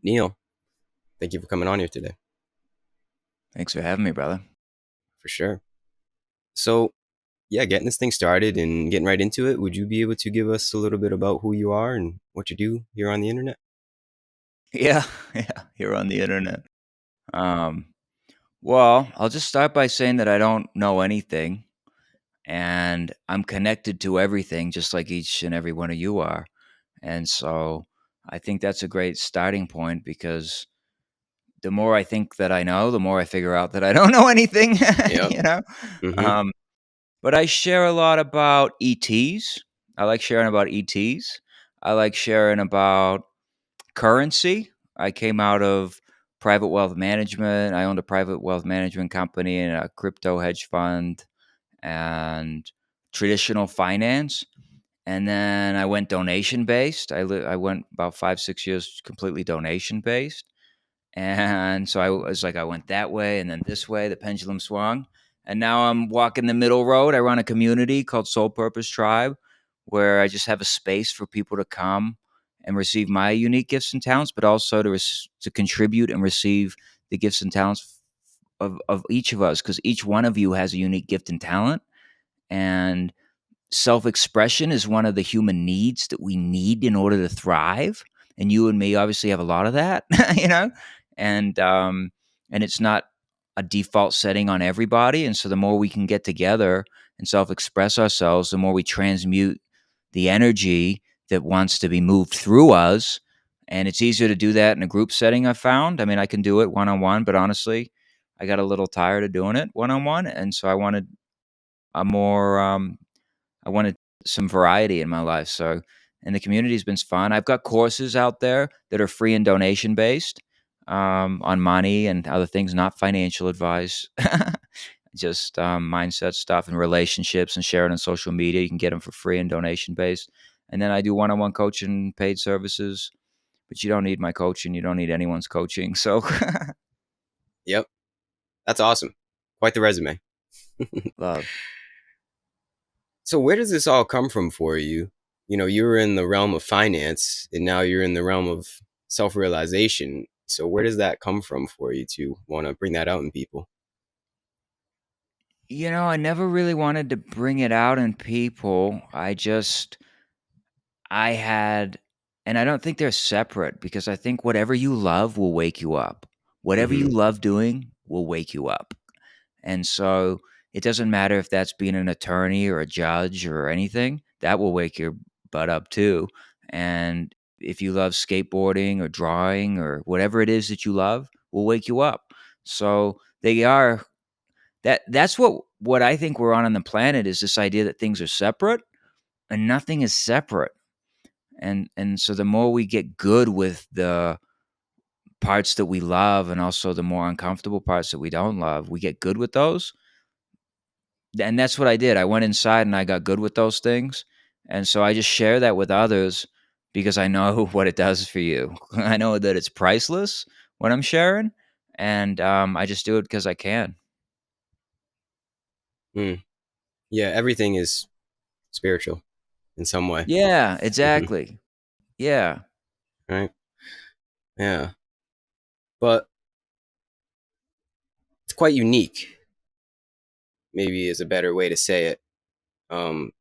Neil, thank you for coming on here today. Thanks for having me, brother. For sure. So, yeah, getting this thing started and getting right into it, would you be able to give us a little bit about who you are and what you do here on the internet? Yeah, yeah, here on the internet. Um, well, I'll just start by saying that I don't know anything and I'm connected to everything just like each and every one of you are. And so I think that's a great starting point because the more I think that I know, the more I figure out that I don't know anything, Yep. you know? Mm-hmm. Um, but I share a lot about ETs. I like sharing about ETs. I like sharing about currency. I came out of private wealth management. I owned a private wealth management company and a crypto hedge fund and traditional finance. And then I went donation based. I went about 5 6 years completely donation based. And so I was like, I went that way and then this way. The pendulum swung. And now I'm walking the middle road. I run a community called Soul Purpose Tribe where I just have a space for people to come and receive my unique gifts and talents, but also to contribute and receive the gifts and talents of each of us, because each one of you has a unique gift and talent. And self expression is one of the human needs that we need in order to thrive. And you and me obviously have a lot of that, you know, and and it's not a default setting on everybody. And so the more we can get together and self express ourselves, the more we transmute the energy that wants to be moved through us. And it's easier to do that in a group setting, I found. I mean, I can do it one on one, but honestly, I got a little tired of doing it one on one. And so I wanted a more I wanted some variety in my life. So, and the community's been fun. I've got courses out there that are free and donation based, on money and other things, not financial advice, just mindset stuff and relationships and sharing on social media. You can get them for free and donation based. And then I do one on one coaching, paid services, but you don't need my coaching. You don't need anyone's coaching. So, Yep. That's awesome. Quite the resume. love. So, where does this all come from for you? You were in the realm of finance and now you're in the realm of self realization. So, where does that come from for you to want to bring that out in people? I never really wanted to bring it out in people. I had, and I don't think they're separate because I think whatever you love will wake you up. Whatever you Mm-hmm. love doing will wake you up. And so it doesn't matter if that's being an attorney or a judge or anything, that will wake your butt up too. And if you love skateboarding or drawing or whatever it is that you love, will wake you up. So they are that's what I think we're on the planet is this idea that things are separate and nothing is separate. And so the more we get good with the parts that we love and also the more uncomfortable parts that we don't love, we get good with those. And that's what I did. I went inside and I got good with those things. And so I just share that with others because I know what it does for you. I know that it's priceless when I'm sharing, and I just do it because I can. Mm. Yeah, everything is spiritual in some way. Yeah, exactly. Yeah. Right? Yeah. But it's quite unique, maybe is a better way to say it. Um,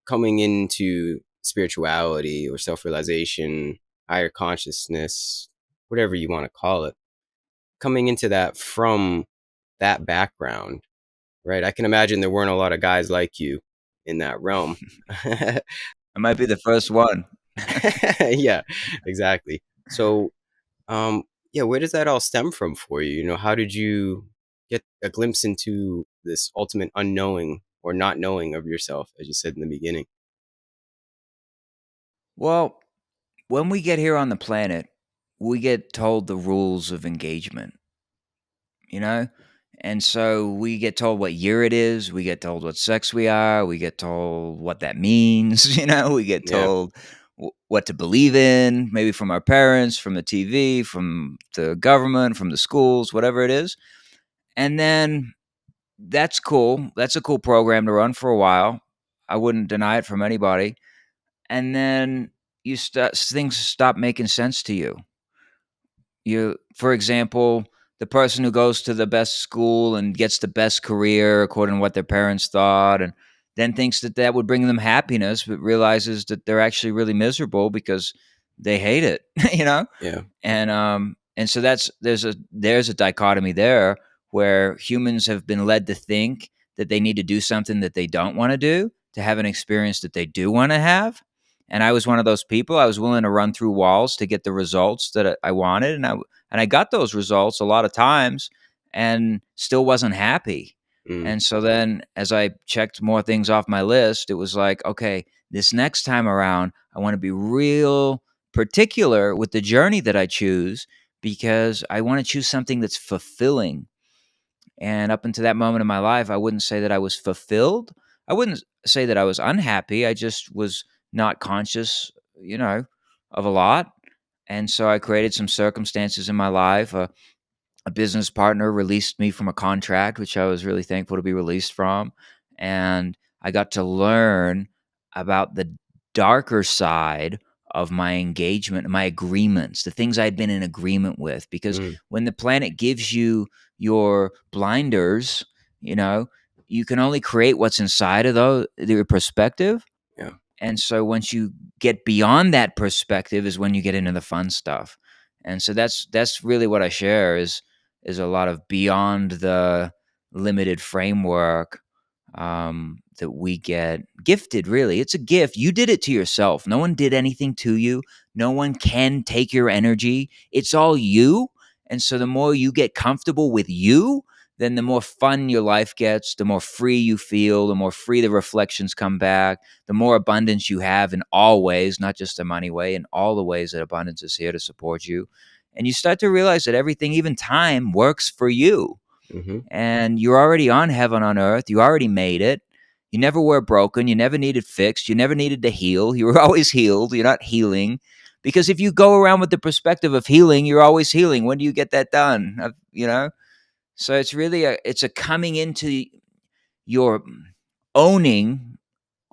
Coming into spirituality or self realization, higher consciousness, whatever you want to call it, coming into that from that background, right? I can imagine there weren't a lot of guys like you in that realm. I might be the first one. Yeah, exactly. So, um, yeah, where does that all stem from for you? How did you get a glimpse into this ultimate unknowing or not knowing of yourself, as you said in the beginning? Well, when we get here on the planet, we get told the rules of engagement, you know? And so we get told what year it is, we get told what sex we are, we get told what that means, we get Yeah. told what to believe in, maybe from our parents, from the TV, from the government, from the schools, whatever it is. And then that's cool. That's a cool program to run for a while. I wouldn't deny it from anybody. And then things stop making sense to you. For example, the person who goes to the best school and gets the best career according to what their parents thought, and then thinks that that would bring them happiness, but realizes that they're actually really miserable because they hate it, you know? Yeah. And so there's a dichotomy there where humans have been led to think that they need to do something that they don't want to do to have an experience that they do want to have. And I was one of those people. I was willing to run through walls to get the results that I wanted, and I got those results a lot of times, and still wasn't happy. Mm. And so then, as I checked more things off my list, it was like, okay, this next time around, I want to be real particular with the journey that I choose because I want to choose something that's fulfilling. And up until that moment in my life, I wouldn't say that I was fulfilled. I wouldn't say that I was unhappy. I just was not conscious, of a lot. And so I created some circumstances in my life. A business partner released me from a contract, which I was really thankful to be released from. And I got to learn about the darker side of my engagement, my agreements, the things I'd been in agreement with. Because Mm. when the planet gives you your blinders, you know, you can only create what's inside of your perspective. Yeah. And so once you get beyond that perspective is when you get into the fun stuff. And so that's really what I share is a lot of beyond the limited framework that we get gifted. Really, it's a gift. You did it to yourself. No one did anything to you. No one can take your energy. It's all you. And so the more you get comfortable with you, then the more fun your life gets, the more free you feel, the more free the reflections come back, the more abundance you have in all ways, not just the money way, in all the ways that abundance is here to support you. And you start to realize that everything, even time, works for you. Mm-hmm. And you're already on heaven on earth. You already made it. You never were broken. You never needed fixed. You never needed to heal. You were always healed. You're not healing. Because if you go around with the perspective of healing, you're always healing. When do you get that done? So it's really a coming into your owning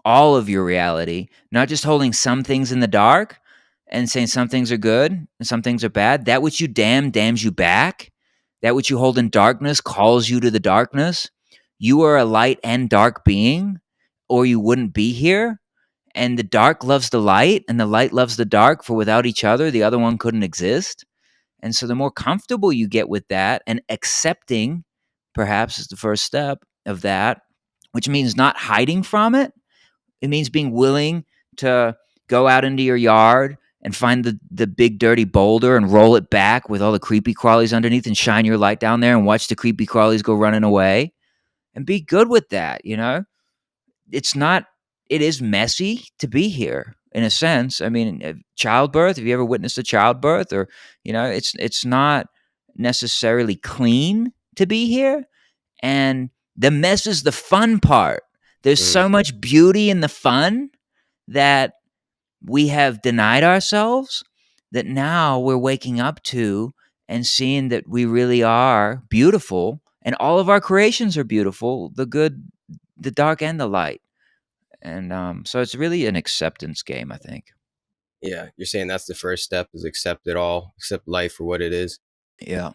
all of your reality, not just holding some things in the dark and saying some things are good and some things are bad. That which you damn damns you back. That which you hold in darkness calls you to the darkness. You are a light and dark being, or you wouldn't be here. And the dark loves the light, and the light loves the dark, for without each other, the other one couldn't exist. And so the more comfortable you get with that and accepting, perhaps, is the first step of that, which means not hiding from it. It means being willing to go out into your yard and find the big dirty boulder and roll it back with all the creepy crawlies underneath and shine your light down there and watch the creepy crawlies go running away and be good with that. It's not, it is messy to be here in a sense. I mean, childbirth, have you ever witnessed a childbirth or, it's not necessarily clean to be here. And the mess is the fun part. There's Mm. so much beauty in the fun that we have denied ourselves that now we're waking up to and seeing that we really are beautiful and all of our creations are beautiful, the good, the dark, and the light. And so it's really an acceptance game, I think. Yeah. You're saying that's the first step is accept it all, accept life for what it is. Yeah.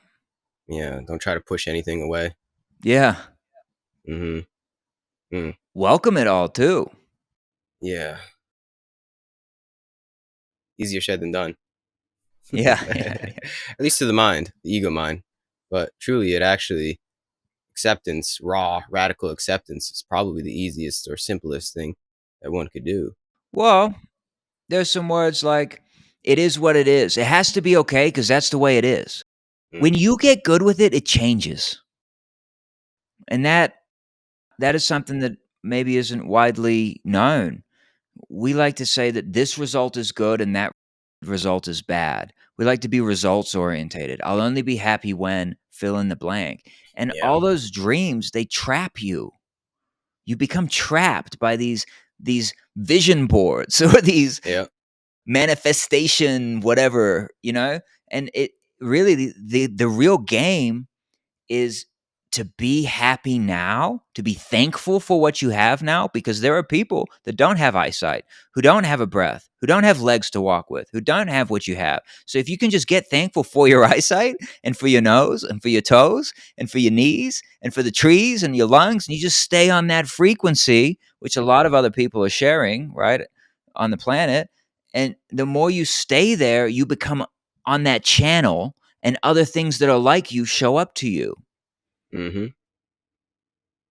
Yeah. Don't try to push anything away. Yeah. Mm-hmm. Mm. Welcome it all, too. Yeah. Easier said than done. Yeah. At least to the mind, the ego mind. But truly, it actually, acceptance, raw, radical acceptance is probably the easiest or simplest thing that one could do. Well, there's some words like, it is what it is. It has to be okay because that's the way it is. Mm. When you get good with it, it changes. And that is something that maybe isn't widely known. We like to say that this result is good and that result is bad. We like to be results orientated. I'll only be happy when fill in the blank. And Yeah. all those dreams, they trap you. You become trapped by these vision boards or these Yeah. manifestation whatever. And it really the real game is to be happy now, to be thankful for what you have now, because there are people that don't have eyesight, who don't have a breath, who don't have legs to walk with, who don't have what you have. So if you can just get thankful for your eyesight and for your nose and for your toes and for your knees and for the trees and your lungs, and you just stay on that frequency, which a lot of other people are sharing, right, on the planet. And the more you stay there, you become on that channel, and other things that are like you show up to you. Mm-hmm.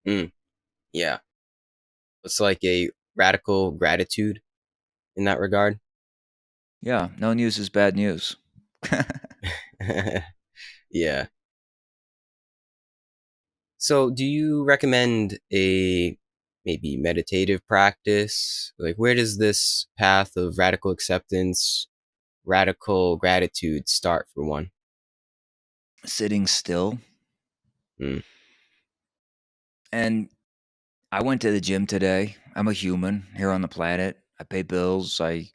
Mm. Yeah. It's like a radical gratitude in that regard. Yeah, no news is bad news. Yeah. So, do you recommend a maybe meditative practice? Like, where does this path of radical acceptance, radical gratitude start for one? Sitting still. Mm, And I went to the gym today. I'm a human here on the planet. I pay bills. I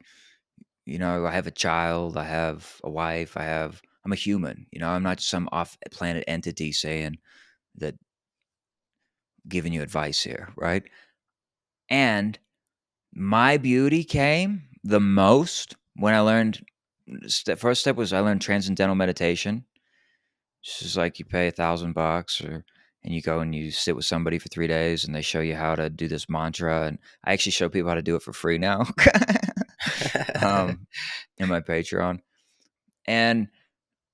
have a child. I have a wife. I'm a human. I'm not some off planet entity saying that, giving you advice here, right? And my beauty came the most when I learned, first step was I learned transcendental meditation. It's just like you pay $1,000 and you go and you sit with somebody for 3 days and they show you how to do this mantra. And I actually show people how to do it for free now. um, in my Patreon. And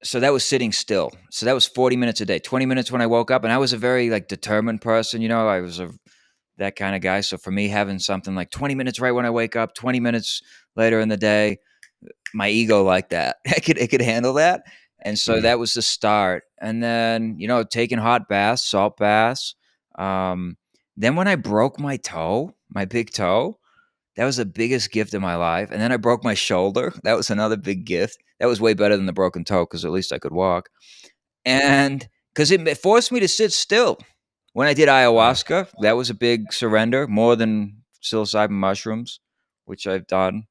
so that was sitting still. So that was 40 minutes a day, 20 minutes when I woke up. And I was a very like determined person, I was that kind of guy. So for me, having something like 20 minutes right when I wake up, 20 minutes later in the day, my ego like that. It could handle that. And so mm, that was the start. And then, taking hot baths, salt baths. Um, then when I broke my toe, my big toe, that was the biggest gift of my life. And then I broke my shoulder. That was another big gift. That was way better than the broken toe because at least I could walk. And because it forced me to sit still. When I did wow. ayahuasca, that was a big surrender, more than psilocybin mushrooms, which I've done.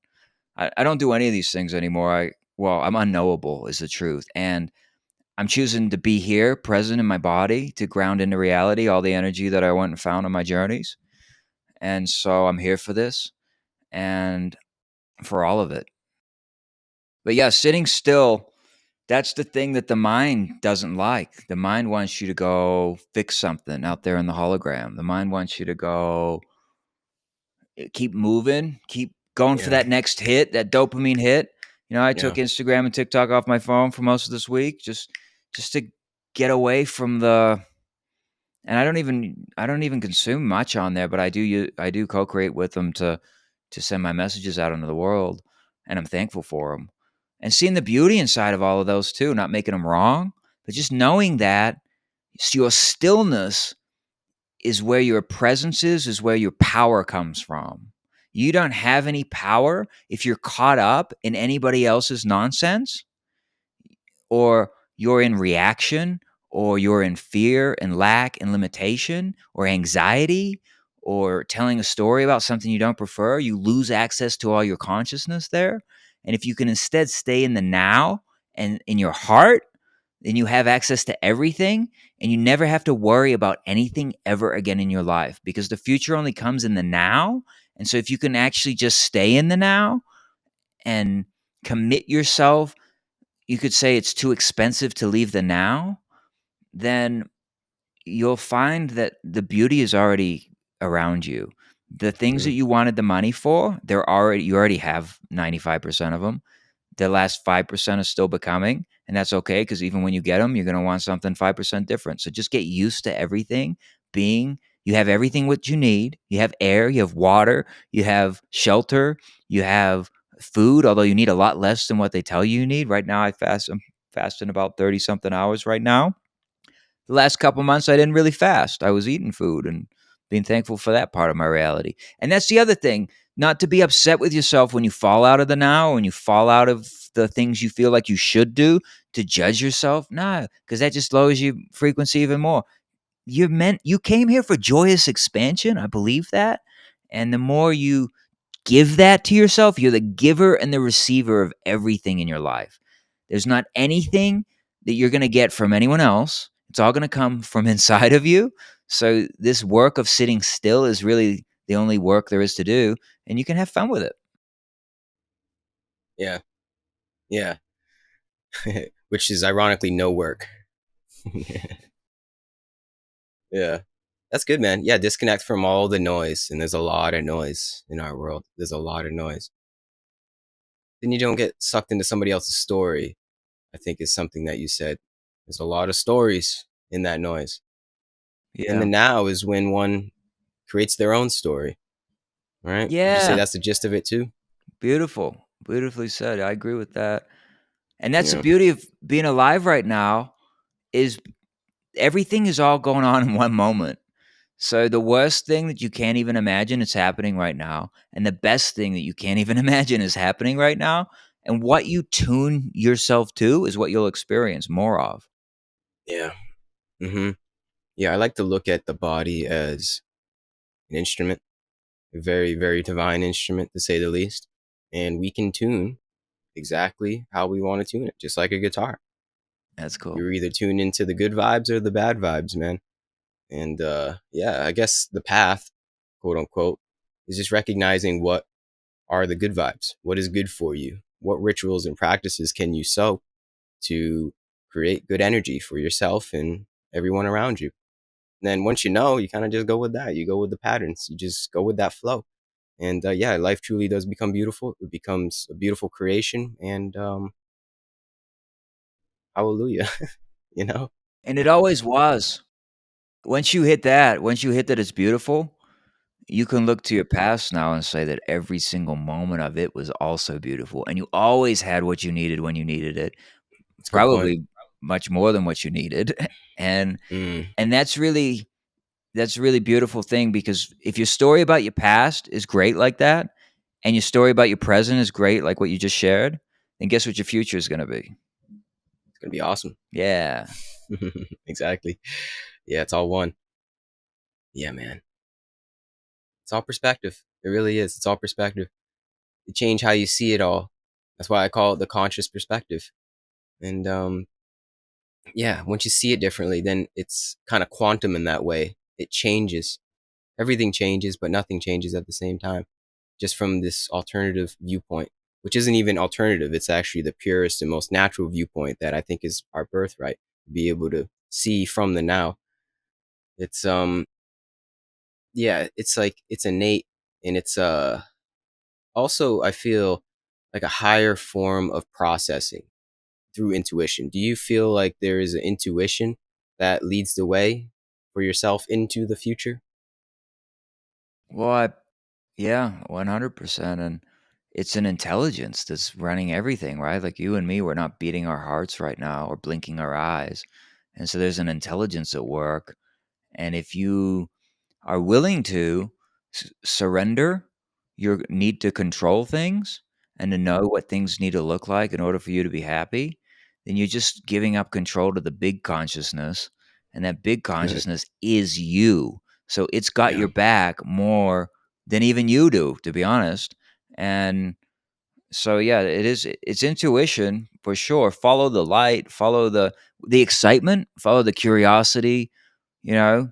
I don't do any of these things anymore. I'm unknowable is the truth. And I'm choosing to be here, present in my body, to ground into reality all the energy that I went and found on my journeys. And so I'm here for this and for all of it. But yeah, sitting still, that's the thing that the mind doesn't like. The mind wants you to go fix something out there in the hologram. The mind wants you to go keep moving, keep going for Yeah. that next hit, that dopamine hit. I took Yeah. Instagram and TikTok off my phone for most of this week, just to get away from the. And I don't even consume much on there, but I do co-create with them to send my messages out into the world, and I'm thankful for them. And seeing the beauty inside of all of those too, not making them wrong, but just knowing that your stillness is where your presence is where your power comes from. You don't have any power if you're caught up in anybody else's nonsense, or you're in reaction, or you're in fear and lack and limitation or anxiety, or telling a story about something you don't prefer. You lose access to all your consciousness there. And if you can instead stay in the now and in your heart, then you have access to everything, and you never have to worry about anything ever again in your life, because the future only comes in the now. And so if you can actually just stay in the now and commit yourself, you could say it's too expensive to leave the now, then you'll find that the beauty is already around you. The things that Mm, you wanted the money for, you already have 95% of them. The last 5% is still becoming, and that's okay, because even when you get them, you're going to want something 5% different. So just get used to everything being. You have everything what you need. You have air, you have water, you have shelter, you have food, although you need a lot less than what they tell you need. Right now, I'm fasting about 30 something hours right now. The last couple months, I didn't really fast. I was eating food and being thankful for that part of my reality. And that's the other thing, not to be upset with yourself when you fall out of the now, when you fall out of the things you feel like you should do, to judge yourself. No, because that just lowers your frequency even more. You came here for joyous expansion. I believe that. And the more you give that to yourself, you're the giver and the receiver of everything in your life. There's not anything that you're going to get from anyone else. It's It's all going to come from inside of you. So this work of sitting still is really the only work there is to do, and you can have fun with it. Yeah. Yeah. Which is ironically no work. Yeah. That's good, man. Yeah, disconnect from all the noise. And there's a lot of noise in our world. There's a lot of noise. Then you don't get sucked into somebody else's story, I think is something that you said. There's a lot of stories in that noise. And the Yeah. now is when one creates their own story, right? Would you say Yeah. that's the gist of it too? Beautiful. Beautifully said. I agree with that. And that's the Yeah. beauty of being alive right now is everything is all going on in one moment. So the worst thing that you can't even imagine is happening right now, and the best thing that you can't even imagine is happening right now. And what you tune yourself to is what you'll experience more of. Yeah. Hmm. Yeah, I like to look at the body as an instrument, a very, very divine instrument to say the least. And we can tune exactly how we want to tune it, just like a guitar. That's cool. You're either tuned into the good vibes or the bad vibes, man. And yeah, I guess the path, quote unquote, is just recognizing what are the good vibes, what is good for you, what rituals and practices can you sow to create good energy for yourself and everyone around you. And then once you know, you kind of just go with that. You go with the patterns. You just go with that flow. And yeah, life truly does become beautiful. It becomes a beautiful creation. And hallelujah, you know? And it always was. Once you hit that it's beautiful, you can look to your past now and say that every single moment of it was also beautiful. And you always had what you needed when you needed it, That's a good point. probably much more than what you needed. And Mm, and that's a really beautiful thing because if your story about your past is great like that, and your story about your present is great like what you just shared, then guess what your future is gonna be? it's going to be awesome. Yeah. Exactly. Yeah, it's all one. Yeah, man. It's all perspective. It really is. It's all perspective. You change how you see it all. That's why I call it the conscious perspective. And yeah, once you see it differently, then it's kind of quantum in that way. It changes. Everything changes, but nothing changes at the same time. Just from this alternative viewpoint, which isn't even alternative. It's actually the purest and most natural viewpoint that I think is our birthright. Be able to see from the now. It's yeah, it's like it's innate, and it's also I feel like a higher form of processing through intuition. Do you feel like there is an intuition that leads the way for yourself into the future? Well, yeah, 100%. And it's an intelligence that's running everything, right? Like you and me, we're not beating our hearts right now or blinking our eyes. And so there's an intelligence at work. And if you are willing to surrender your need to control things and to know what things need to look like in order for you to be happy, then you're just giving up control to the big consciousness. And that big consciousness is you. So it's got Yeah. your back more than even you do, to be honest. And so yeah, it's intuition for sure. Follow the light, follow the excitement, follow the curiosity, you know,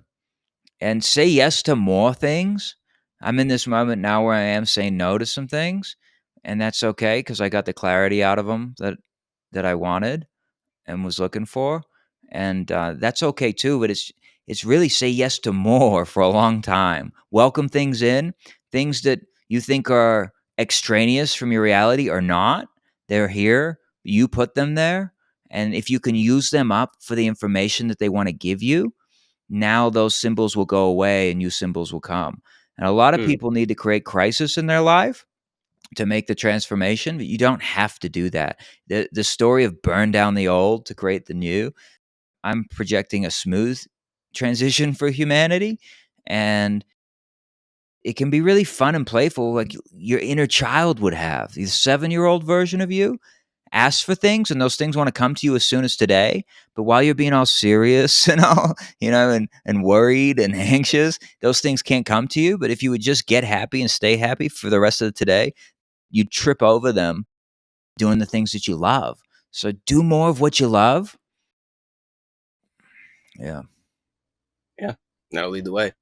and say yes to more things. I'm in this moment now where I am saying no to some things, and that's okay because I got the clarity out of them that I wanted and was looking for, and that's okay too. But it's really say yes to more for a long time. Welcome things in, things that you think are extraneous from your reality are not. They're here. You put them there, and if you can use them up for the information that they want to give you, now those symbols will go away and new symbols will come. And a lot of Mm, people need to create crisis in their life to make the transformation, but you don't have to do that. The story of burn down the old to create the new, I'm projecting a smooth transition for humanity, and it can be really fun and playful like your inner child would have. The 7-year-old version of you asks for things and those things want to come to you as soon as today, but while you're being all serious and all, and worried and anxious, those things can't come to you. But if you would just get happy and stay happy for the rest of today, you'd trip over them doing the things that you love. So do more of what you love, Yeah. Yeah, that'll lead the way.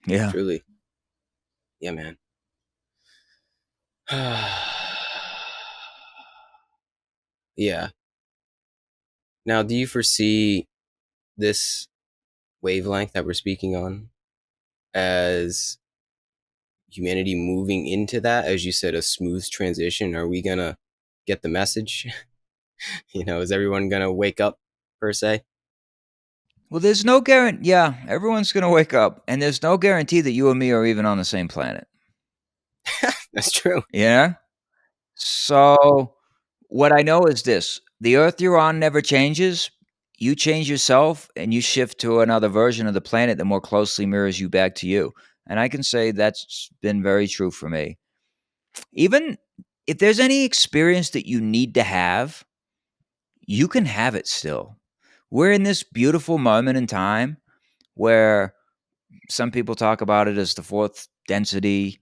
Yeah. Truly. Yeah, man. Yeah. Now, do you foresee this wavelength that we're speaking on as humanity moving into that, as you said, a smooth transition? Are we gonna get the message? Is everyone gonna wake up per se? Well, there's no guarantee. Yeah, everyone's going to wake up, and there's no guarantee that you and me are even on the same planet. That's true. Yeah. So, what I know is this: the Earth you're on never changes. You change yourself, and you shift to another version of the planet that more closely mirrors you back to you. And I can say that's been very true for me. Even if there's any experience that you need to have, you can have it still. We're in this beautiful moment in time where some people talk about it as the fourth density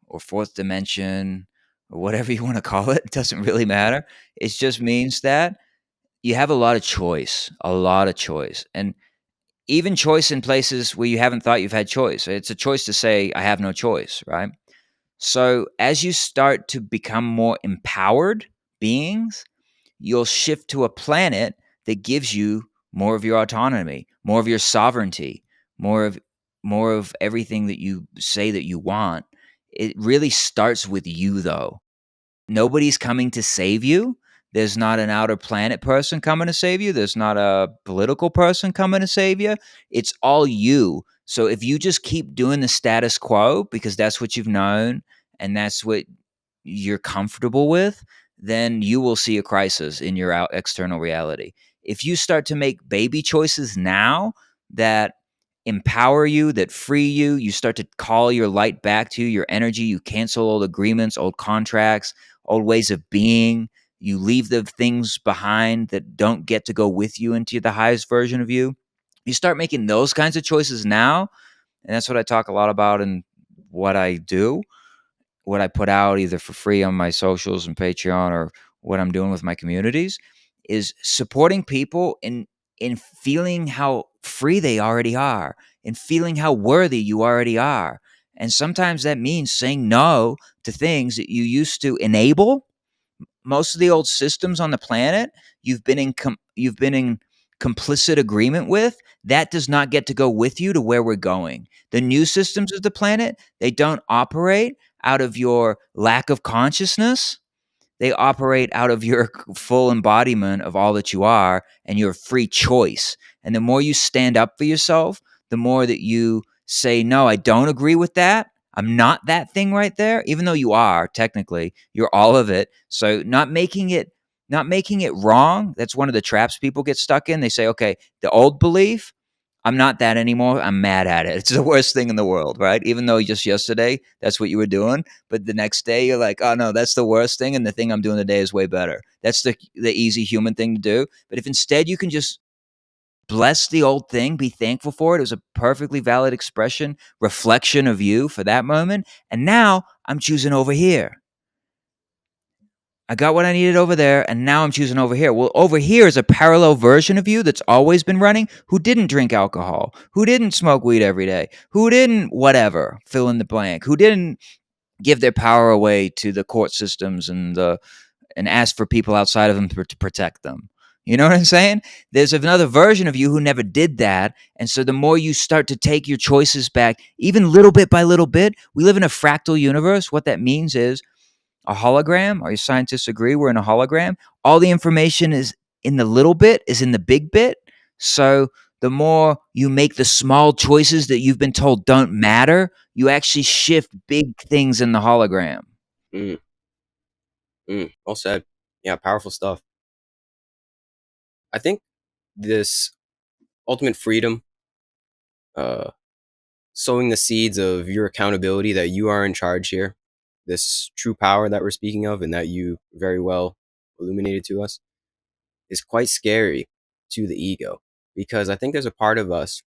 or fourth dimension or whatever you want to call it. It doesn't really matter. It just means that you have a lot of choice, a lot of choice. And even choice in places where you haven't thought you've had choice. It's a choice to say, I have no choice, right? So as you start to become more empowered beings, you'll shift to a planet that gives you more of your autonomy, more of your sovereignty, more of more of everything that you say that you want. It really starts with you though. Nobody's coming to save you. There's not an outer planet person coming to save you. There's not a political person coming to save you. It's all you. So if you just keep doing the status quo because that's what you've known and that's what you're comfortable with, then you will see a crisis in your external reality. If you start to make baby choices now that empower you, that free you, you start to call your light back to you, your energy, you cancel old agreements, old contracts, old ways of being. You leave the things behind that don't get to go with you into the highest version of you. You start making those kinds of choices now. And that's what I talk a lot about in what I do, what I put out either for free on my socials and Patreon or what I'm doing with my communities is supporting people in feeling how free they already are and feeling how worthy you already are. And sometimes that means saying no to things that you used to enable. Most of the old systems on the planet you've been in complicit agreement with, that does not get to go with you to where we're going. The new systems of the planet, they don't operate out of your lack of consciousness. They operate out of your full embodiment of all that you are and your free choice. And the more you stand up for yourself, the more that you say, no, I don't agree with that. I'm not that thing right there, even though you are technically, you're all of it. So not making it wrong. That's one of the traps people get stuck in. They say, okay, the old belief, I'm not that anymore. I'm mad at it. It's the worst thing in the world, right? Even though just yesterday, that's what you were doing. But the next day, you're like, oh no, that's the worst thing. And the thing I'm doing today is way better. That's the easy human thing to do. But if instead you can just bless the old thing, be thankful for it. It was a perfectly valid expression, reflection of you for that moment. And now I'm choosing over here. I got what I needed over there, and now I'm choosing over here. Well, over here is a parallel version of you that's always been running, who didn't drink alcohol, who didn't smoke weed every day, who didn't whatever, fill in the blank, who didn't give their power away to the court systems and ask for people outside of them to protect them. You know what I'm saying? There's another version of you who never did that. And so the more you start to take your choices back, even little bit by little bit, we live in a fractal universe. What that means is a hologram. Our scientists agree we're in a hologram. All the information is in the little bit, is in the big bit. So the more you make the small choices that you've been told don't matter, you actually shift big things in the hologram. Mm, well said. Yeah, powerful stuff. I think this ultimate freedom, uh, sowing the seeds of your accountability that you are in charge here, this true power that we're speaking of and that you very well illuminated to us, is quite scary to the ego, because I think there's a part of us,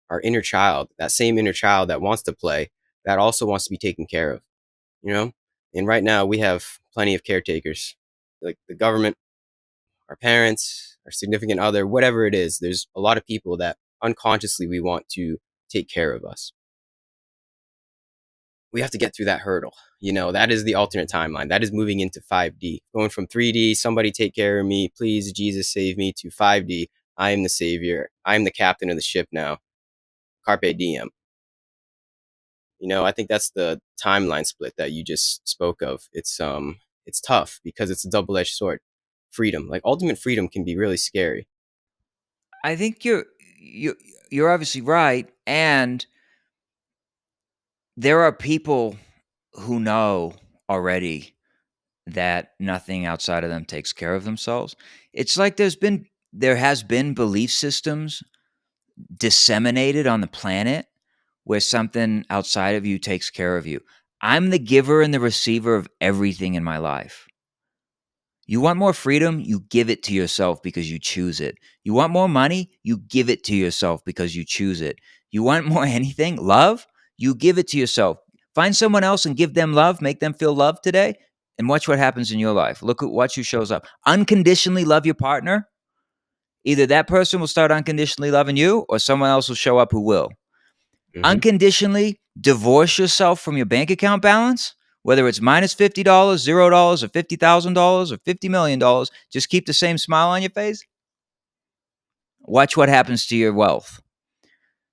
our inner child, that same inner child that wants to play, that also wants to be taken care of, you know? And right now we have plenty of caretakers, like the government, our parents, our significant other, whatever it is. There's a lot of people that unconsciously we want to take care of us. We have to get through that hurdle. That is the alternate timeline. That is moving into 5D. Going from 3D, somebody take care of me, please, Jesus save me, to 5D, I am the savior. I am the captain of the ship now. Carpe diem. I think that's the timeline split that you just spoke of. It's tough because it's a double-edged sword. Freedom, like ultimate freedom, can be really scary. I think you you're obviously right, and there are people who know already that nothing outside of them takes care of themselves. It's like there has been belief systems disseminated on the planet where something outside of you takes care of you. I'm the giver and the receiver of everything in my life. You want more freedom? You give it to yourself because you choose it. You want more money? You give it to yourself because you choose it. You want more anything? Love? You give it to yourself. Find someone else and give them love, make them feel loved today, and watch what happens in your life. Watch who shows up. Unconditionally love your partner. Either that person will start unconditionally loving you or someone else will show up who will. Hmm. Unconditionally divorce yourself from your bank account balance, whether it's minus $50, $0, or $50,000 or $50 million. Just keep the same smile on your face. Watch what happens to your wealth.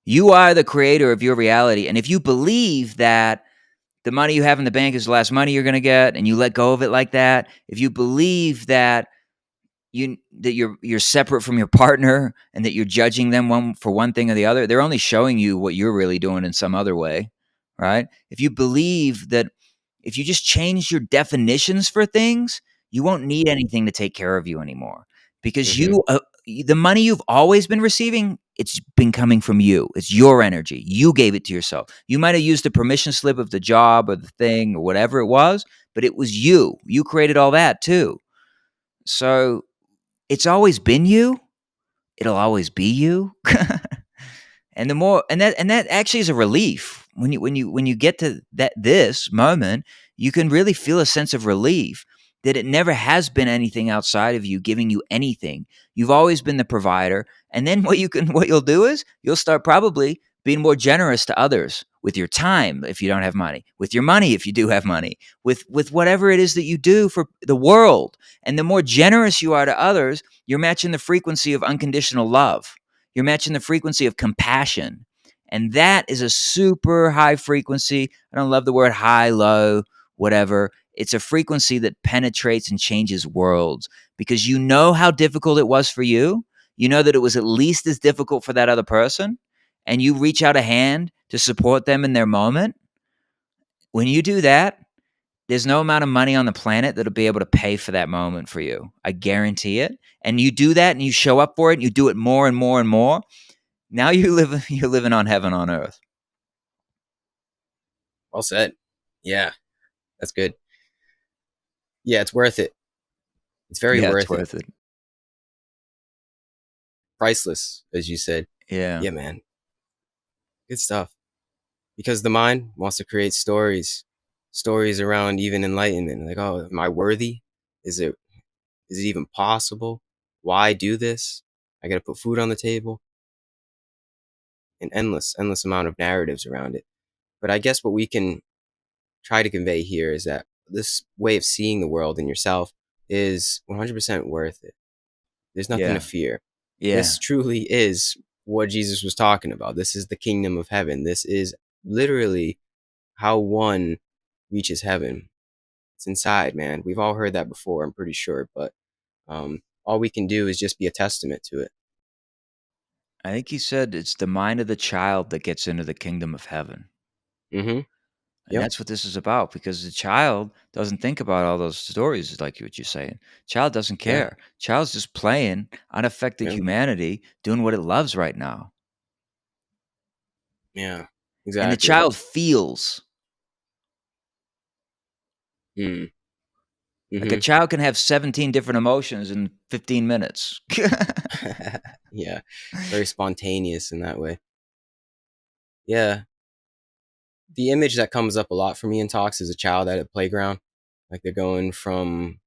You are the creator of your reality. And if you believe that the money you have in the bank is the last money you're going to get and you let go of it like that, if you believe that you're separate from your partner and that you're judging them for one thing or the other, they're only showing you what you're really doing in some other way, right? If you believe that if you just change your definitions for things, you won't need anything to take care of you anymore because Hmm. the money you've always been receiving, it's been coming from you. It's your energy. You gave it to yourself. You might have used the permission slip of the job or the thing or whatever it was, but it was you. You created all that too. So it's always been you. It'll always be you. And the more and that actually is a relief. When you get to this moment, you can really feel a sense of relief that it never has been anything outside of you giving you anything. You've always been the provider. And then what you'll do is you'll start probably being more generous to others with your time if you don't have money, with your money if you do have money, with whatever it is that you do for the world. And the more generous you are to others, you're matching the frequency of unconditional love. You're matching the frequency of compassion. And that is a super high frequency. I don't love the word high, low, whatever. It's a frequency that penetrates and changes worlds because you know how difficult it was for you. You know that it was at least as difficult for that other person. And you reach out a hand to support them in their moment. When you do that, there's no amount of money on the planet that'll be able to pay for that moment for you. I guarantee it. And you do that and you show up for it and you do it more and more and more. Now you're living on heaven on earth. Well said. Yeah, that's good. Yeah, it's worth it. It's very Yeah, it's worth it. worth it. Priceless, as you said. Yeah. Yeah, man. Good stuff. Because the mind wants to create stories around even enlightenment. Like, oh, am I worthy? Is it even possible? Why do this? I got to put food on the table. An endless amount of narratives around it. But I guess what we can try to convey here is that this way of seeing the world and yourself is 100% worth it. There's nothing to Yeah. fear. Yeah. This truly is what Jesus was talking about. This is the kingdom of heaven. This is literally how one reaches heaven. It's inside, man. We've all heard that before, I'm pretty sure, but all we can do is just be a testament to it. I think he said it's the mind of the child that gets into the kingdom of heaven. Mm-hmm. And Yep. that's what this is about because the child doesn't think about all those stories like what you're saying. Child doesn't Yeah. care. Child's just playing unaffected Yeah. humanity, doing what it loves right now. Yeah. And the Exactly. child feels Mm. like a Mm-hmm. child can have 17 different emotions in 15 minutes. Yeah. Very spontaneous in that way. Yeah. The image that comes up a lot for me in talks is a child at a playground. Like they're going from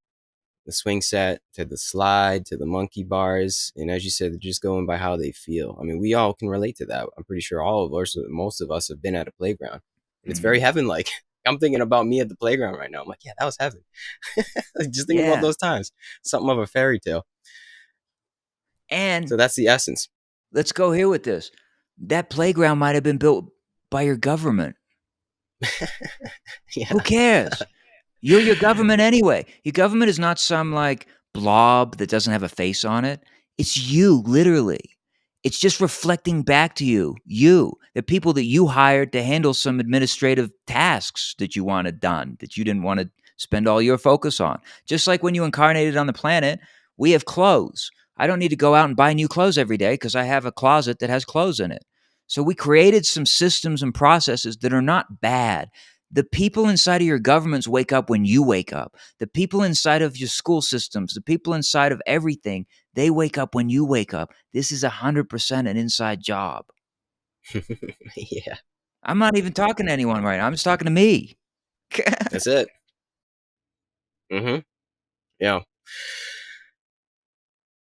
the swing set to the slide to the monkey bars. And as you said, they're just going by how they feel. I mean, we all can relate to that. I'm pretty sure all of us, most of us have been at a playground, and it's very Mhm. heaven-like. I'm thinking about me at the playground right now. I'm like, yeah, that was heaven. Just think about Yeah. those times. Something of a fairy tale. And So that's the essence. let's go here with this. That playground might have been built by your government. Yeah. Who cares? You're your government anyway. Your government is not some like blob that doesn't have a face on it. It's you, literally. It's just reflecting back to you, the people that you hired to handle some administrative tasks that you wanted done, that you didn't want to spend all your focus on. Just like when you incarnated on the planet, we have clothes. I don't need to go out and buy new clothes every day because I have a closet that has clothes in it. So we created some systems and processes that are not bad. The people inside of your governments wake up when you wake up. The people inside of your school systems, the people inside of everything, they wake up when you wake up. This is 100% an inside job. Yeah. I'm not even talking to anyone right now. I'm just talking to me. There That's it. Mm-hmm. Yeah.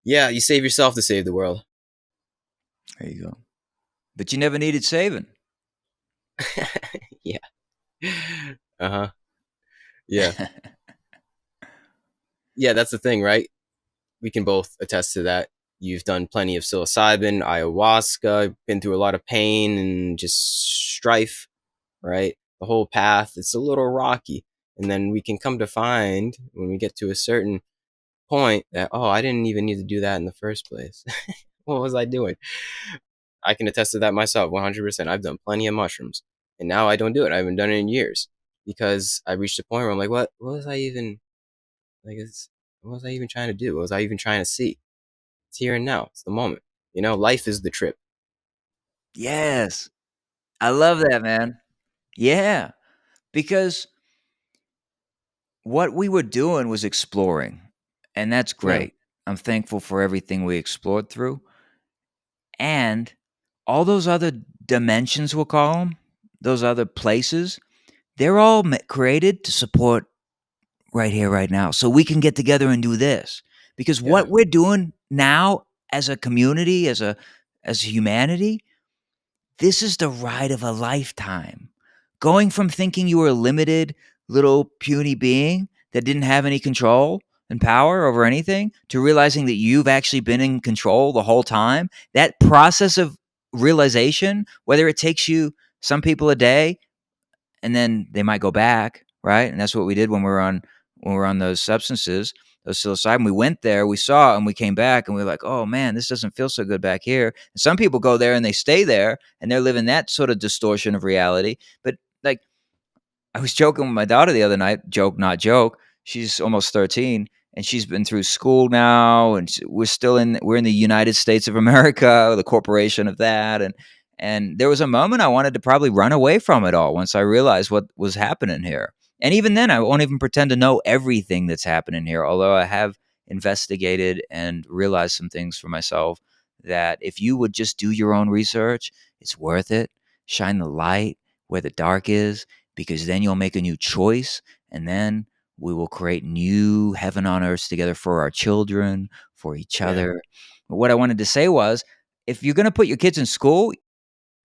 Yeah. You save yourself to save the world. you go. But you never needed saving. Yeah. Uh-huh. Yeah. Yeah. That's the thing, right? We can both attest to that. You've done plenty of psilocybin, ayahuasca, been through a lot of pain and just strife, right? The whole path, it's a little rocky. And then we can come to find when we get to a certain point that, oh, I didn't even need to do that in the first place. What was I doing? I can attest to that myself 100%. I've done plenty of mushrooms and now I don't do it. I haven't done it in years because I reached a point where I'm like, what was I even, like, what was I even trying to do? What was I even trying to see? It's here and now. It's the moment. Life is the trip. Yes. I love that, man. Yeah. Because what we were doing was exploring, and that's Yeah. great. I'm thankful for everything we explored through. And all those other dimensions, we'll call them, those other places, they're all created to support right here, right now. So we can get together and do this. Because Yeah. what we're doing now as a community, as humanity, this is the ride of a lifetime. Going from thinking you were a limited little puny being that didn't have any control and power over anything to realizing that you've actually been in control the whole time. That process of realization, whether it takes you some people a day and then they might go back, right? And that's what we did when we were on those substances, those psilocybin. We went there, we saw, and we came back, and we were like, "Oh man, this doesn't feel so good back here." And some people go there and they stay there, and they're living that sort of distortion of reality. But like I was joking with my daughter the other night, joke not joke. She's almost 13 and she's been through school now and we're in the United States of America, the corporation of that and there was a moment I wanted to probably run away from it all once I realized what was happening here. And even then I won't even pretend to know everything that's happening here, although I have investigated and realized some things for myself that if you would just do your own research, it's worth it. Shine the light where the dark is, because then you'll make a new choice and then we will create new heaven on earth together for our children, for each Yeah. other. What I wanted to say was if you're going to put your kids in school,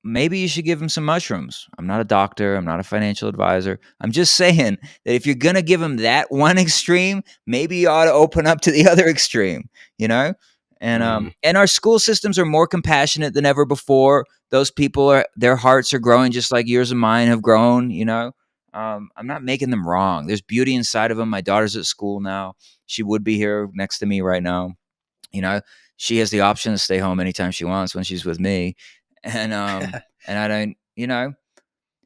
maybe you should give them some mushrooms. I'm not a doctor, I'm not a financial advisor. I'm just saying that if you're going to give them that one extreme, maybe you ought to open up to the other extreme, you know? Mm. And our school systems are more compassionate than ever before. Those people are their hearts are growing just like yours and mine have grown, you know? I'm not making them wrong. There's beauty inside of them. My daughter's at school now. She would be here next to me right now. You know, she has the option to stay home anytime she wants when she's with me. And I don't,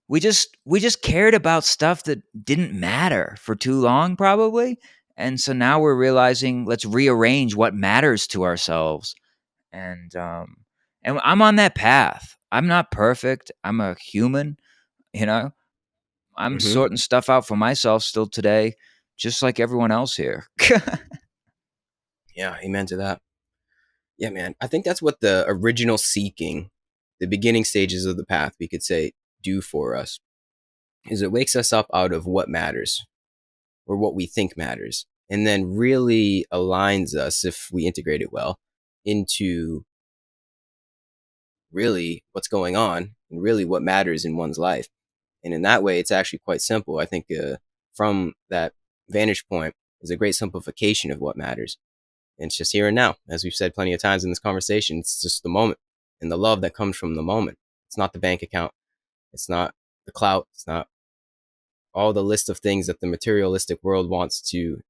we just cared about stuff that didn't matter for too long probably. And so now we're realizing let's rearrange what matters to ourselves. And I'm on that path. I'm not perfect. I'm a human, you know. I'm Hmm. sorting stuff out for myself still today, just like everyone else here. Yeah. Amen to that. Yeah, man. I think that's what the original seeking, the beginning stages of the path, we could say, do for us, is it wakes us up out of what matters or what we think matters. and then really aligns us, if we integrate it well, into really what's going on and really what matters in one's life. And in that way, it's actually quite simple. I think from that vantage point is a great simplification of what matters. And it's just here and now. As we've said plenty of times in this conversation, it's just the moment and the love that comes from the moment. It's not the bank account. It's not the clout. It's not all the list of things that the materialistic world wants to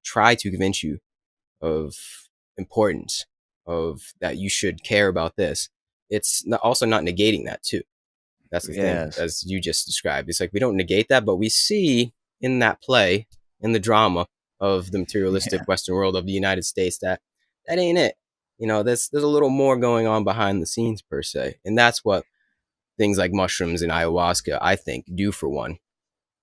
try to convince you of importance, of that you should care about this. It's not, also not negating that too. That's the thing, Yes. as you just described. It's like we don't negate that, but we see in that play, in the drama of the materialistic Yeah. Western world of the United States, that that ain't it. There's a little more going on behind the scenes per se, and that's what things like mushrooms and ayahuasca, I think, do for one.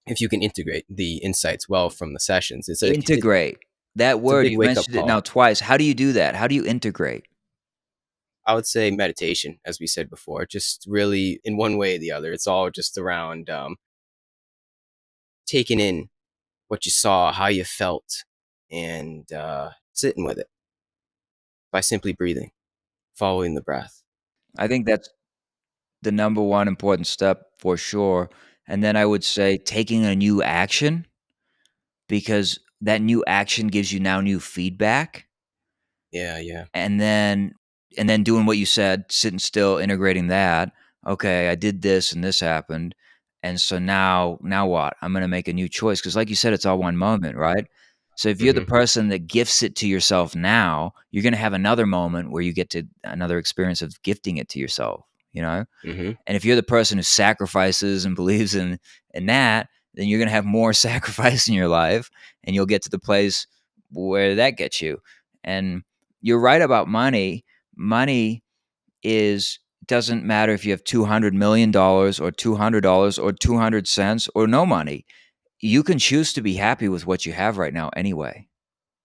If you can integrate the insights well from the sessions, Integrate. That it's a word, big you've wake up mentioned it call. now twice. How do you do that? How do you integrate? I would say meditation, as we said before, just really in one way or the other. It's all just around taking in what you saw, how you felt, and sitting with it by simply breathing, following the breath. I think that's the number one important step for sure. And then I would say taking a new action, because that new action gives you now new feedback. Yeah, yeah. And then doing what you said, sitting still, integrating that. Okay, I did this and this happened. And so now what? I'm gonna make a new choice. Because like you said, it's all one moment, right? So if you're the Mm-hmm. person that gifts it to yourself now, you're gonna have another moment where you get to another experience of gifting it to yourself, you know? Mm-hmm. And if you're the person who sacrifices and believes in that, then you're gonna have more sacrifice in your life, and you'll get to the place where that gets you. And you're right about money. Money is doesn't matter if you have $200 million or $200 or 200 cents or no money. You can choose to be happy with what you have right now anyway.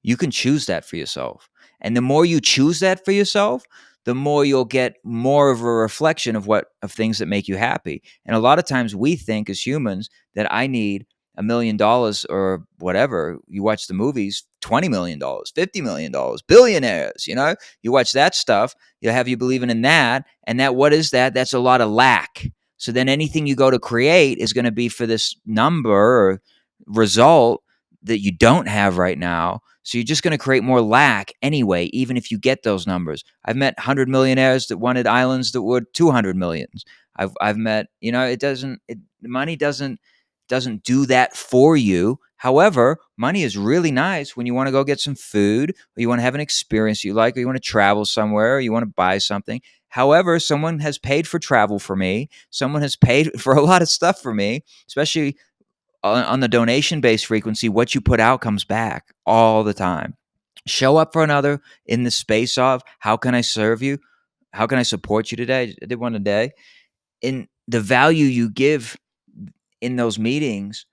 You can choose that for yourself. And the more you choose that for yourself, the more you'll get more of a reflection of things that make you happy. And a lot of times we think as humans that I need $1 million or whatever. You watch the movies, $20 million, $50 million, billionaires, you watch that stuff, you'll have you believing in that. And that, what is that? That's a lot of lack. So then anything you go to create is going to be for this number or result that you don't have right now. So you're just going to create more lack anyway, even if you get those numbers. I've met 100 millionaires that wanted islands that were 200 millions. I've met, money doesn't do that for you. However, money is really nice when you want to go get some food, or you want to have an experience you like, or you want to travel somewhere, or you want to buy something. However, someone has paid for travel for me. Someone has paid for a lot of stuff for me, especially on the donation based frequency. What you put out comes back all the time. Show up for another in the space of, how can I serve you? How can I support you today? I did one today. In the value you give in those meetings,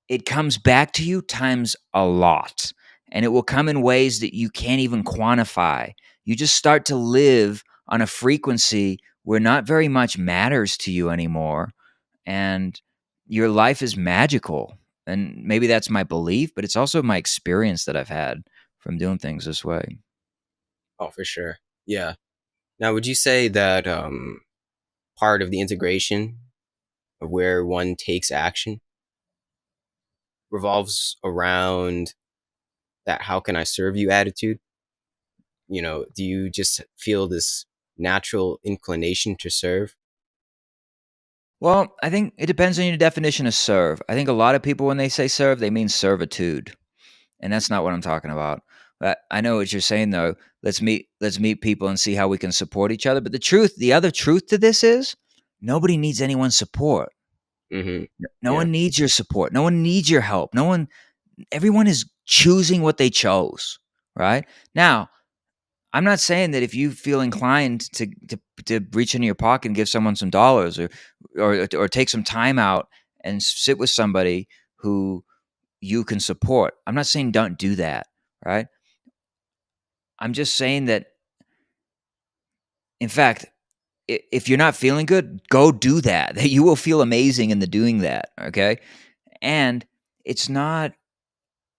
it comes back to you times a lot. And it will come in ways that you can't even quantify. You just start to live on a frequency where not very much matters to you anymore, and your life is magical. And maybe that's my belief, but it's also my experience that I've had from doing things this way. Oh, for sure. Yeah. Now, would you say that part of the integration of where one takes action revolves around that "how can I serve you" attitude? Do you just feel this natural inclination to serve? Well, I think it depends on your definition of serve. I think a lot of people, when they say serve, they mean servitude, and that's not what I'm talking about. But I know what you're saying, though. Let's meet people and see how we can support each other. But the other truth to this is, nobody needs anyone's support. Mm-hmm. No Yeah. one needs your support. No one needs your help. No one. Everyone is choosing what they chose. Right now, I'm not saying that if you feel inclined to reach into your pocket and give someone some dollars, or take some time out and sit with somebody who you can support. I'm not saying don't do that, right? I'm just saying that, in fact, if you're not feeling good, go do that. That you will feel amazing in the doing that, okay? And it's not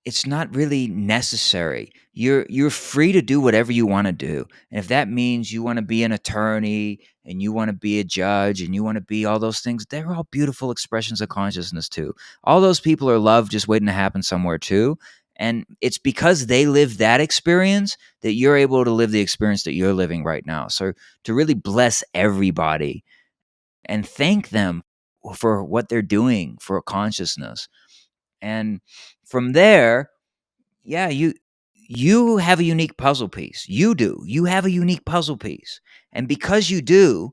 it's not really necessary. You're free to do whatever you want to do. And if that means you want to be an attorney and you want to be a judge and you want to be all those things, they're all beautiful expressions of consciousness too. All those people are love just waiting to happen somewhere too. And it's because they lived that experience that you're able to live the experience that you're living right now. So to really bless everybody and thank them for what they're doing for consciousness. And from there, yeah, you have a unique puzzle piece. You do. You have a unique puzzle piece. And because you do,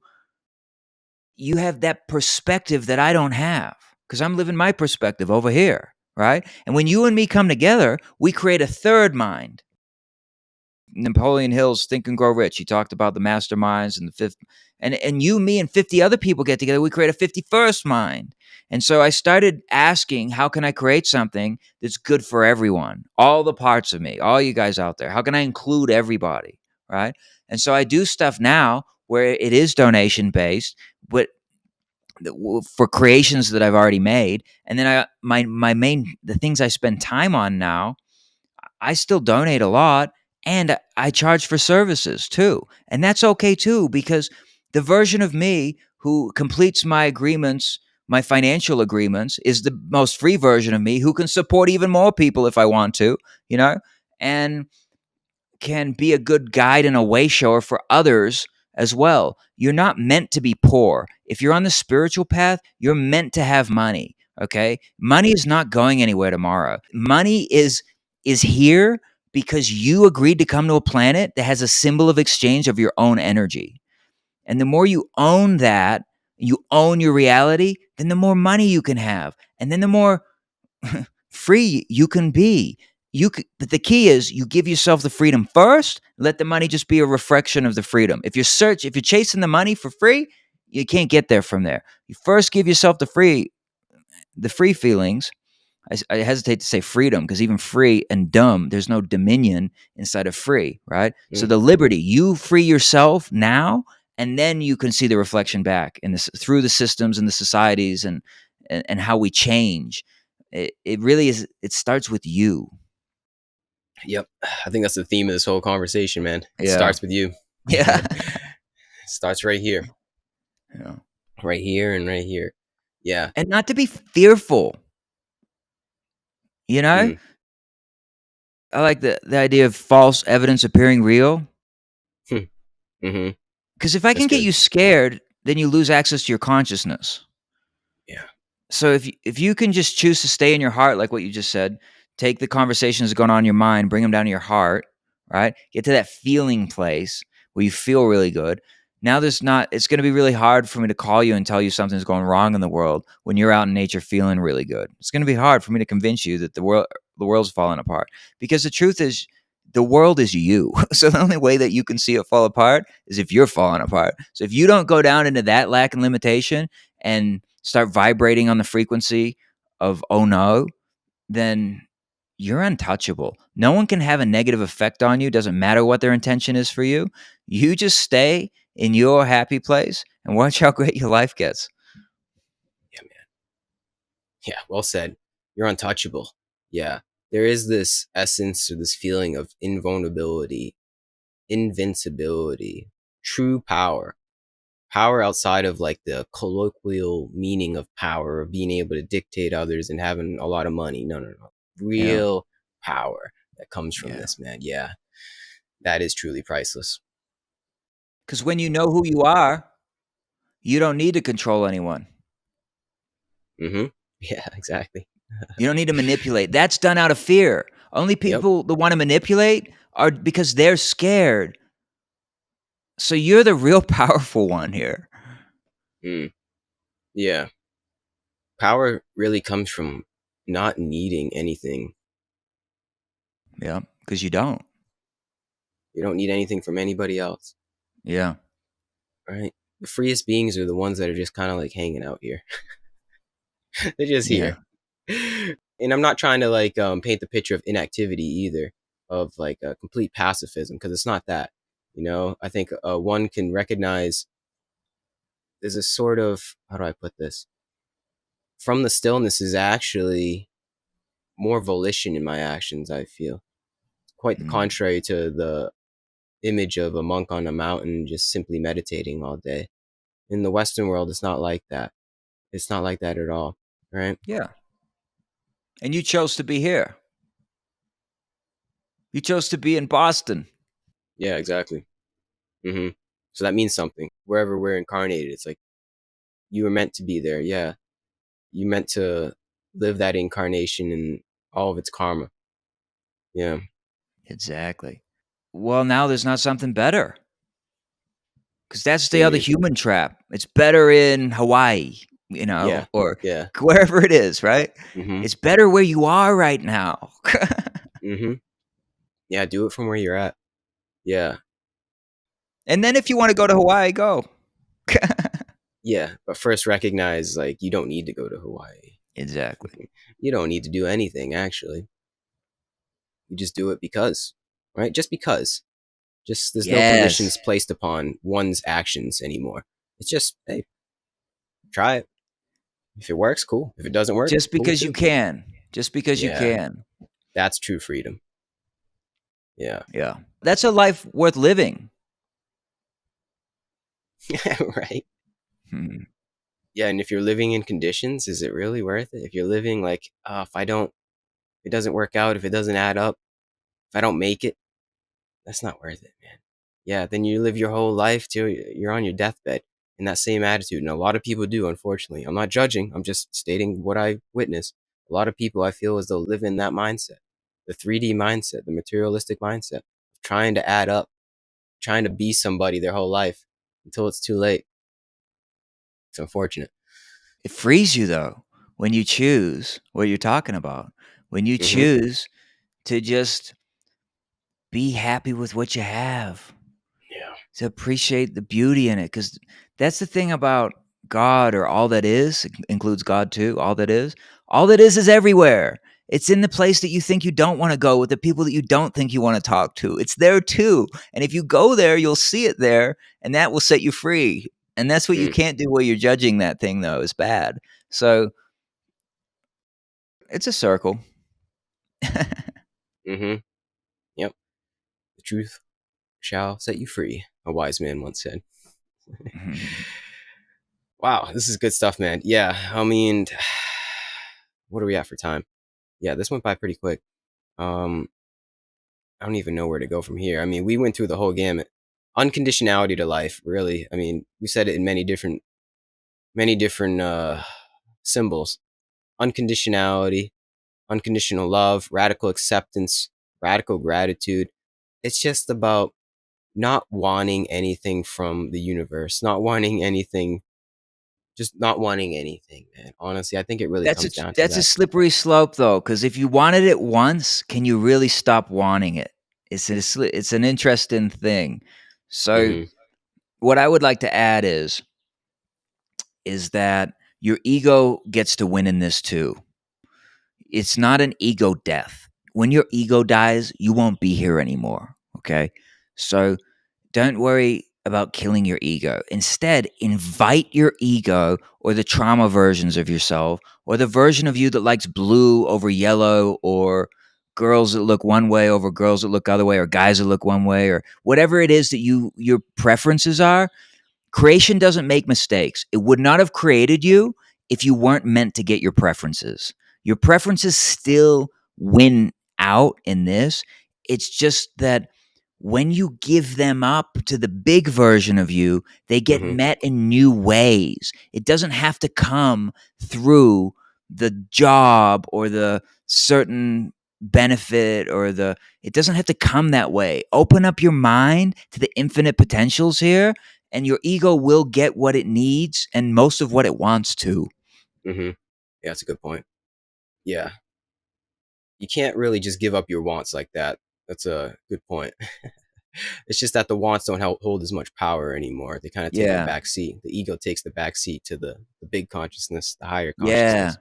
you have that perspective that I don't have because I'm living my perspective over here, right? And when you and me come together, we create a third mind. Napoleon Hill's Think and Grow Rich. He talked about the masterminds and the fifth, and you, me, and 50 other people get together. We create a 51st mind. And so I started asking, how can I create something that's good for everyone, all the parts of me, all you guys out there? How can I include everybody, right? And so I do stuff now where it is donation based, but for creations that I've already made. And then my main the things I spend time on now, I still donate a lot and I charge for services too. And that's okay too, because the version of me who completes my agreements, my financial agreements, is the most free version of me who can support even more people if I want to, you know, and can be a good guide and a way shower for others as well. You're not meant to be poor. If you're on the spiritual path, you're meant to have money. Okay? Money is not going anywhere tomorrow. Money is here because you agreed to come to a planet that has a symbol of exchange of your own energy. And the more you own that, you own your reality, then the more money you can have. And then the more free you can be. But the key is you give yourself the freedom first. Let the money just be a reflection of the freedom. If you're chasing the money for free, you can't get there from there. You first give yourself the free feelings. I hesitate to say freedom because even free and dumb, there's no dominion inside of free, right? So Mm. the liberty, you free yourself now, and then you can see the reflection back in this through the systems and the societies and how we change. It really is. It starts with you. Yep. I think that's the theme of this whole conversation, man. It Yeah. starts with you. Yeah. Starts right here. Yeah. Right here and right here. Yeah. And not to be fearful. You know, Mm. I like the idea of false evidence appearing real. Mm-hmm. Because if I That's can get good. you scared, then you lose access to your consciousness. Yeah. So if you can just choose to stay in your heart, like what you just said, take the conversations going on in your mind, bring them down to your heart, right? Get to that feeling place where you feel really good. Now it's going to be really hard for me to call you and tell you something's going wrong in the world when you're out in nature feeling really good. It's going to be hard for me to convince you that the world's falling apart because the truth is the world is you. So the only way that you can see it fall apart is if you're falling apart. So if you don't go down into that lack and limitation and start vibrating on the frequency of oh no, then you're untouchable. No one can have a negative effect on you. Doesn't matter what their intention is for you. You just stay in your happy place and watch how great your life gets. Yeah, man. Yeah. Well said. You're untouchable. Yeah. There is this essence or this feeling of invulnerability, invincibility, true power. Power outside of like the colloquial meaning of power of being able to dictate others and having a lot of money. No, no, no. Yeah. Real power that comes from Yeah. this, man. Yeah. That is truly priceless. Because when you know who you are, you don't need to control anyone. Mm-hmm. Yeah, exactly. You don't need to manipulate. That's done out of fear. Only Yep. people that want to manipulate are because they're scared. So you're the real powerful one here. Mm. Yeah. Power really comes from not needing anything. Yeah. Because you don't. You don't need anything from anybody else, Yeah. right? The freest beings are the ones that are just kind of like hanging out here. They're just Yeah. here. And I'm not trying to like paint the picture of inactivity either, of like complete pacifism, because it's not that. I think one can recognize there's a sort of, how do I put this? From the stillness is actually more volition in my actions, I feel. Quite the Mm. contrary to the image of a monk on a mountain just simply meditating all day. In the Western world, it's not like that. It's not like that at all, right? Yeah. And you chose to be here. You chose to be in Boston. Yeah, exactly. hmm So that means something. Wherever we're incarnated, it's like you were meant to be there. Yeah, you meant to live that incarnation and all of its karma. Yeah, Exactly. Well, now there's not something better because that's what the do you other mean? human trap. It's better in Hawaii, Yeah, or yeah. wherever it is, right? hmm It's better where you are right now. hmm Yeah, do it from where you're at. Yeah, And then if you want to go to Hawaii, go. yeah. But first, recognize like you don't need to go to Hawaii. Exactly. You don't need to do anything actually. You just do it because, right? Just because. Just there's no Yes. conditions placed upon one's actions anymore. It's just, hey, try it. If it works, cool. If it doesn't work, Just cool because you too. can. Just because you Yeah, can. that's true freedom. Yeah. Yeah. That's a life worth living. Right. Hmm. Yeah, and if you're living in conditions, is it really worth it? If you're living like, if I don't, if it doesn't work out, if it doesn't add up, if I don't make it, that's not worth it, man. Yeah, then you live your whole life till you're on your deathbed in that same attitude. And a lot of people do, unfortunately. I'm not judging, I'm just stating what I witness. A lot of people I feel as though live in that mindset, the 3D mindset, the materialistic mindset, trying to add up, trying to be somebody their whole life until it's too late. It's unfortunate. It frees you though when you choose what you're talking about. When you hmm choose to just be happy with what you have, Yeah. to appreciate the beauty in it. Because that's the thing about God, or all that is, it includes God too. All that is everywhere. It's in the place that you think you don't want to go, with the people that you don't think you want to talk to. It's there too. And if you go there, you'll see it there, and that will set you free. And that's what you Mm. can't do while you're judging that thing, though, is bad. So it's a circle. hmm Yep. The truth shall set you free, a wise man once said. Wow, this is good stuff, man. Yeah, I mean, what are we at for time? Yeah, this went by pretty quick. Um, I don't even know where to go from here. I mean, we went through the whole gamut. Unconditionality to life, really. I mean, we said it in many different symbols. Unconditionality, unconditional love, radical acceptance, radical gratitude. It's just about not wanting anything from the universe, not wanting anything, just not wanting anything, man. Honestly, I think it really comes down to That's a that. slippery slope, though, because if you wanted it once, can you really stop wanting it? It's an interesting thing. So, hmm what I would like to add is that your ego gets to win in this too. It's not an ego death. When your ego dies, you won't be here anymore. Okay, so don't worry about killing your ego. Instead, invite your ego, or the trauma versions of yourself, or the version of you that likes blue over yellow, or girls that look one way over girls that look other way, or guys that look one way, or whatever it is that your preferences are. Creation doesn't make mistakes. It would not have created you if you weren't meant to get your preferences. Your preferences still win out in this. It's just that when you give them up to the big version of you, they get hmm met in new ways. It doesn't have to come through the job or the certain benefit, or it doesn't have to come that way. Open up your mind to the infinite potentials here, and your ego will get what it needs and most of what it wants to. hmm Yeah, that's a good point. Yeah, you can't really just give up your wants like that. That's a good point. It's just that the wants don't hold as much power anymore. They kind of take the Yeah. back seat. The ego takes the back seat to the big consciousness, the higher Yeah. consciousness.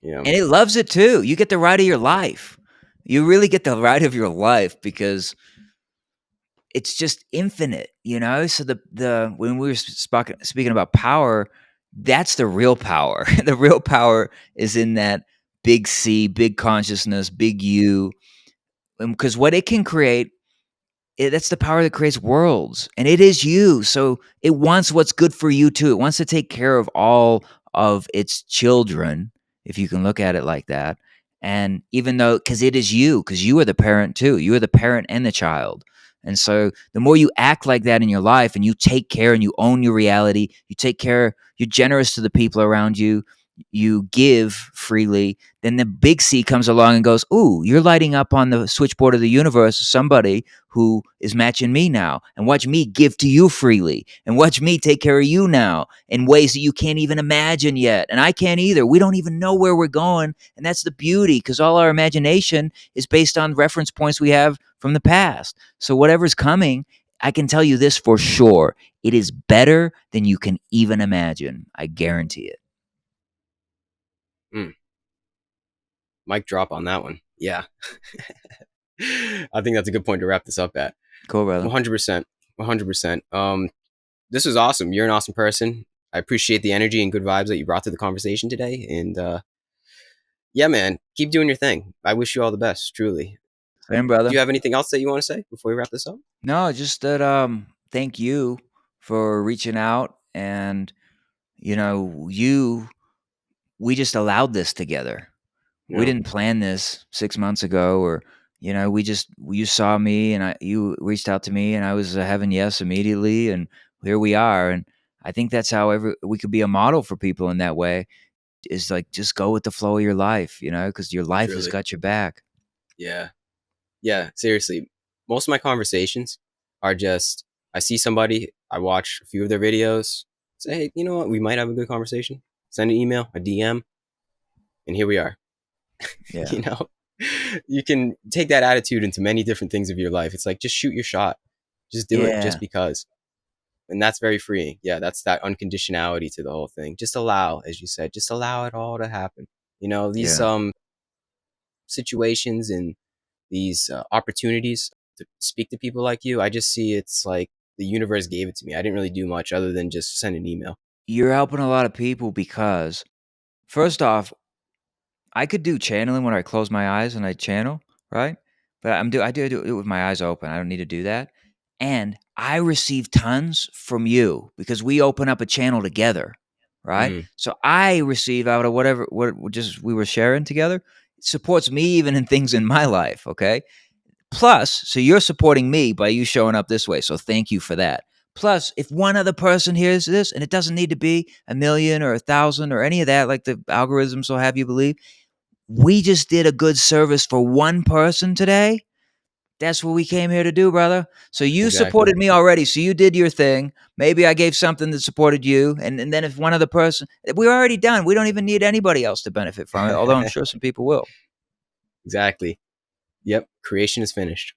You know. And it loves it too. You get the ride of your life. You really get the ride of your life because it's just infinite. So the when we were speaking about power, that's the real power. The real power is in that big C, big consciousness, big you, because what it can create, that's the power that creates worlds, and it is you. So it wants what's good for you too. It wants to take care of all of its children, if you can look at it like that. And even though, because it is you, because you are the parent too, you are the parent and the child. And so the more you act like that in your life, and you take care and you own your reality, you take care, you're generous to the people around you, you give freely, then the big C comes along and goes, ooh, you're lighting up on the switchboard of the universe, somebody who is matching me now, and watch me give to you freely, and watch me take care of you now in ways that you can't even imagine yet, and I can't either. We don't even know where we're going, and that's the beauty, because all our imagination is based on reference points we have from the past. So whatever's coming, I can tell you this for sure, it is better than you can even imagine. I guarantee it. Mm, mic drop on that one. Yeah. I think that's a good point to wrap this up at. Cool, brother. 100%. 100%. This was awesome. You're an awesome person. I appreciate the energy and good vibes that you brought to the conversation today. And yeah, man, keep doing your thing. I wish you all the best, truly. Same, Do brother. you have anything else that you want to say before we wrap this up? No, just that thank you for reaching out, and you we just allowed this together. We No, didn't plan this 6 months ago, or you saw me, and you reached out to me, and I was having yes immediately, and here we are. And I think that's how we could be a model for people in that way, is like, just go with the flow of your life, because your life has truly. got your back. Yeah. Yeah, seriously. Most of my conversations are just I see somebody, I watch a few of their videos, say, hey, you know what? We might have a good conversation. Send an email, a DM, and here we are. Yeah. you know, you can take that attitude into many different things of your life. It's like just shoot your shot, just do it, just Yeah. because, and that's very freeing. Yeah, that's that unconditionality to the whole thing. Just allow, as you said, just allow it all to happen. These Yeah. situations and these opportunities to speak to people like you, I just see it's like the universe gave it to me. I didn't really do much other than just send an email. You're helping a lot of people because, first off, I could do channeling when I close my eyes and I channel, right? But I do it with my eyes open. I don't need to do that. And I receive tons from you because we open up a channel together, right? Mm, So I receive out of whatever what just we were sharing together. It supports me even in things in my life, okay? Plus, so you're supporting me by you showing up this way. So thank you for that. Plus, if one other person hears this, and it doesn't need to be a million or 1,000 or any of that, like the algorithms will have you believe, we just did a good service for one person today. That's what we came here to do, brother. So you exactly. supported me already. So you did your thing. Maybe I gave something that supported you. And then if one other person, we're already done. We don't even need anybody else to benefit from it, although I'm sure some people will. Exactly. Yep. Creation is finished.